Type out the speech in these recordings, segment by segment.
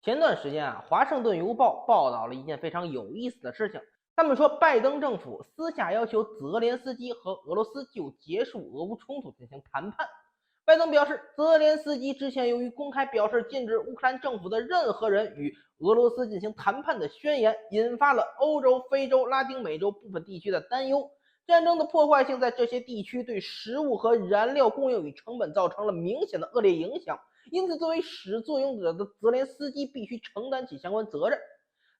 前段时间啊，华盛顿邮报报道了一件非常有意思的事情。他们说，拜登政府私下要求泽连斯基和俄罗斯就结束俄乌冲突进行谈判。拜登表示，泽连斯基之前由于公开表示禁止乌克兰政府的任何人与俄罗斯进行谈判的宣言，引发了欧洲、非洲、拉丁美洲部分地区的担忧。战争的破坏性在这些地区对食物和燃料供应与成本造成了明显的恶劣影响。因此，作为始作俑者的泽连斯基必须承担起相关责任。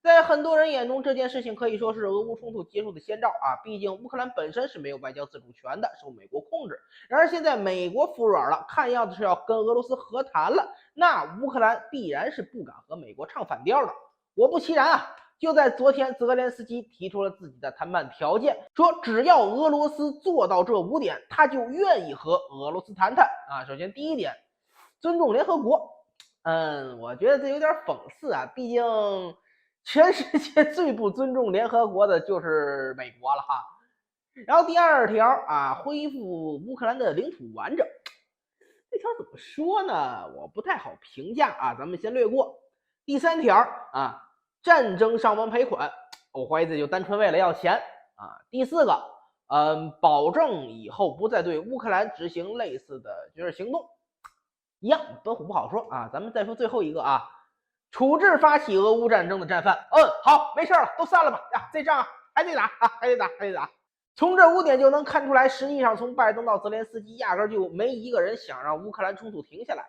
在很多人眼中，这件事情可以说是俄乌冲突结束的先兆啊！毕竟乌克兰本身是没有外交自主权的，受美国控制。然而现在美国服软了，看样子是要跟俄罗斯和谈了，那乌克兰必然是不敢和美国唱反调的。果不其然啊，就在昨天，泽连斯基提出了自己的谈判条件，说只要俄罗斯做到这5点，他就愿意和俄罗斯谈谈啊。首先第一点，尊重联合国。我觉得这有点讽刺啊，毕竟全世界最不尊重联合国的就是美国了哈。然后第二条啊，恢复乌克兰的领土完整。这条怎么说呢？我不太好评价啊，咱们先略过。第三条啊，战争伤亡赔款，我怀疑这就单纯为了要钱啊。第四个，保证以后不再对乌克兰执行类似的军事行动。一样，本虎不好说啊。咱们再说最后一个啊，处置发起俄乌战争的战犯。好，没事了，都散了吧。这仗还得打啊，还得打。从这5点就能看出来，实际上从拜登到泽连斯基，压根就没一个人想让乌克兰冲突停下来。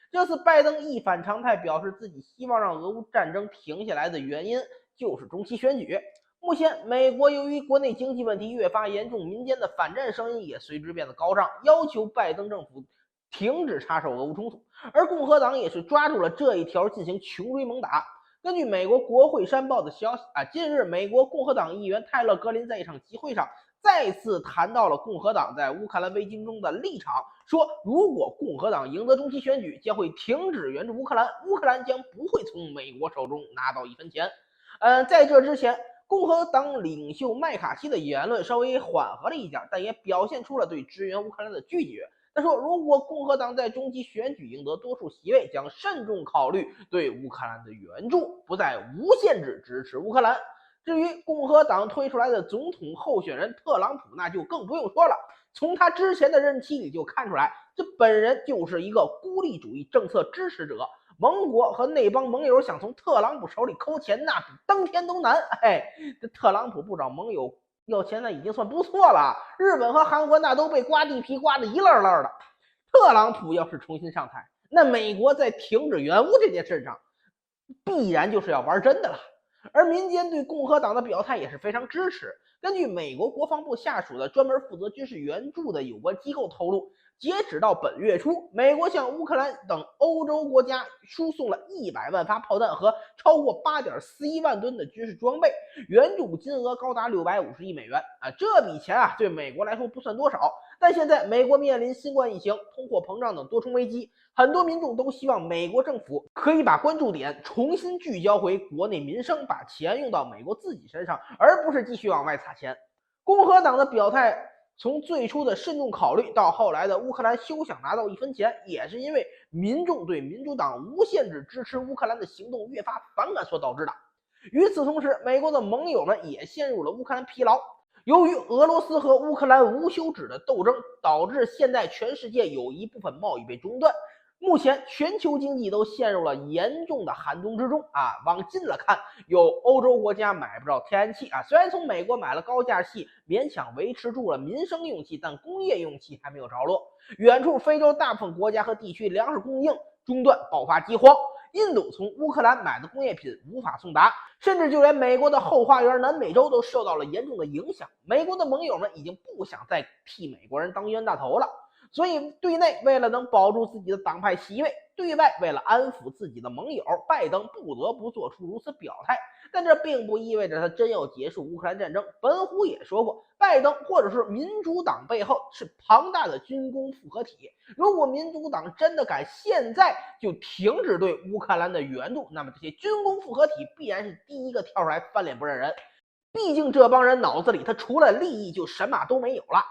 这次拜登一反常态，表示自己希望让俄乌战争停下来的原因，就是中期选举。目前，美国由于国内经济问题越发严重，民间的反战声音也随之变得高涨，要求拜登政府停止插手俄乌冲突，而共和党也是抓住了这一条进行穷追猛打。根据美国国会山报的消息啊，近日美国共和党议员泰勒·格林在一场集会上再次谈到了共和党在乌克兰危机中的立场，说如果共和党赢得中期选举，将会停止援助乌克兰，乌克兰将不会从美国手中拿到1分钱。在这之前，共和党领袖麦卡锡的言论稍微缓和了一点，但也表现出了对支援乌克兰的拒绝。他说，如果共和党在中期选举赢得多数席位，将慎重考虑对乌克兰的援助，不再无限制支持乌克兰。至于共和党推出来的总统候选人特朗普，那就更不用说了。从他之前的任期里就看出来，这本人就是一个孤立主义政策支持者。盟国和那帮盟友想从特朗普手里抠钱，那比登天都难。这特朗普不找盟友要钱那已经算不错了，日本和韩国那都被刮地皮刮得一愣愣的。特朗普要是重新上台，那美国在停止援乌这件事上，必然就是要玩真的了。而民间对共和党的表态也是非常支持。根据美国国防部下属的专门负责军事援助的有关机构透露，截止到本月初，美国向乌克兰等欧洲国家输送了100万发炮弹和超过8.41万吨的军事装备，援助金额高达650亿美元啊！这笔钱啊，对美国来说不算多少。但现在美国面临新冠疫情、通货膨胀等多重危机，很多民众都希望美国政府可以把关注点重新聚焦回国内民生，把钱用到美国自己身上，而不是继续往外撒钱。共和党的表态从最初的慎重考虑到后来的乌克兰休想拿到1分钱，也是因为民众对民主党无限制支持乌克兰的行动越发反感所导致的。与此同时，美国的盟友们也陷入了乌克兰疲劳。由于俄罗斯和乌克兰无休止的斗争，导致现在全世界有一部分贸易被中断。目前全球经济都陷入了严重的寒冬之中啊！往近了看，有欧洲国家买不着天然气啊，虽然从美国买了高价气，勉强维持住了民生用气，但工业用气还没有着落。远处非洲大部分国家和地区粮食供应中断，爆发饥荒。印度从乌克兰买的工业品无法送达，甚至就连美国的后花园南美洲都受到了严重的影响。美国的盟友们已经不想再替美国人当冤大头了。所以对内为了能保住自己的党派席位，对外为了安抚自己的盟友，拜登不得不做出如此表态。但这并不意味着他真要结束乌克兰战争。本虎也说过，拜登或者是民主党背后是庞大的军工复合体。如果民主党真的敢现在就停止对乌克兰的援助，那么这些军工复合体必然是第一个跳出来翻脸不认人。毕竟这帮人脑子里他除了利益就神马都没有了。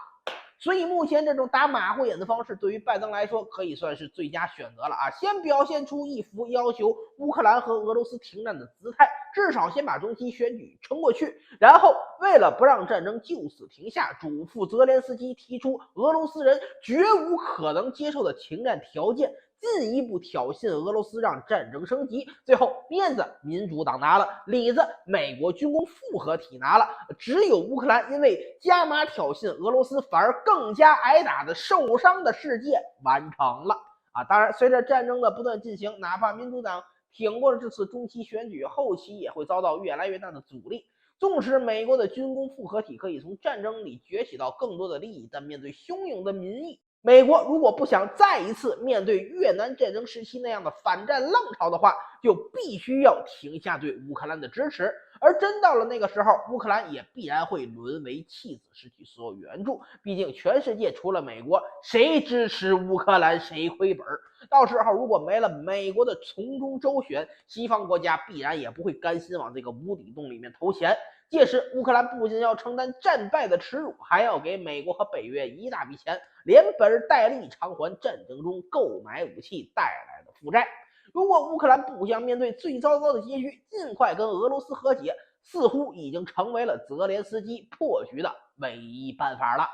所以目前这种打马虎眼的方式对于拜登来说可以算是最佳选择了啊！先表现出一副要求乌克兰和俄罗斯停战的姿态，至少先把中期选举撑过去，然后为了不让战争就此停下，嘱咐泽连斯基提出俄罗斯人绝无可能接受的停战条件，进一步挑衅俄罗斯，让战争升级。最后面子民主党拿了，里子美国军工复合体拿了，只有乌克兰因为加码挑衅俄罗斯反而更加挨打的受伤的世界完成了啊！当然随着战争的不断进行，哪怕民主党挺过了这次中期选举，后期也会遭到越来越大的阻力。纵使美国的军工复合体可以从战争里攫取到更多的利益，但面对汹涌的民意，美国如果不想再一次面对越南战争时期那样的反战浪潮的话，就必须要停下对乌克兰的支持。而真到了那个时候，乌克兰也必然会沦为弃子，失去所有援助。毕竟全世界除了美国，谁支持乌克兰谁亏本。到时候如果没了美国的从中周旋，西方国家必然也不会甘心往这个无底洞里面投钱。届时乌克兰不仅要承担战败的耻辱，还要给美国和北约一大笔钱，连本带利偿还战争中购买武器带来的负债。如果乌克兰不想面对最糟糕的结局，尽快跟俄罗斯和解，似乎已经成为了泽连斯基破局的唯一办法了。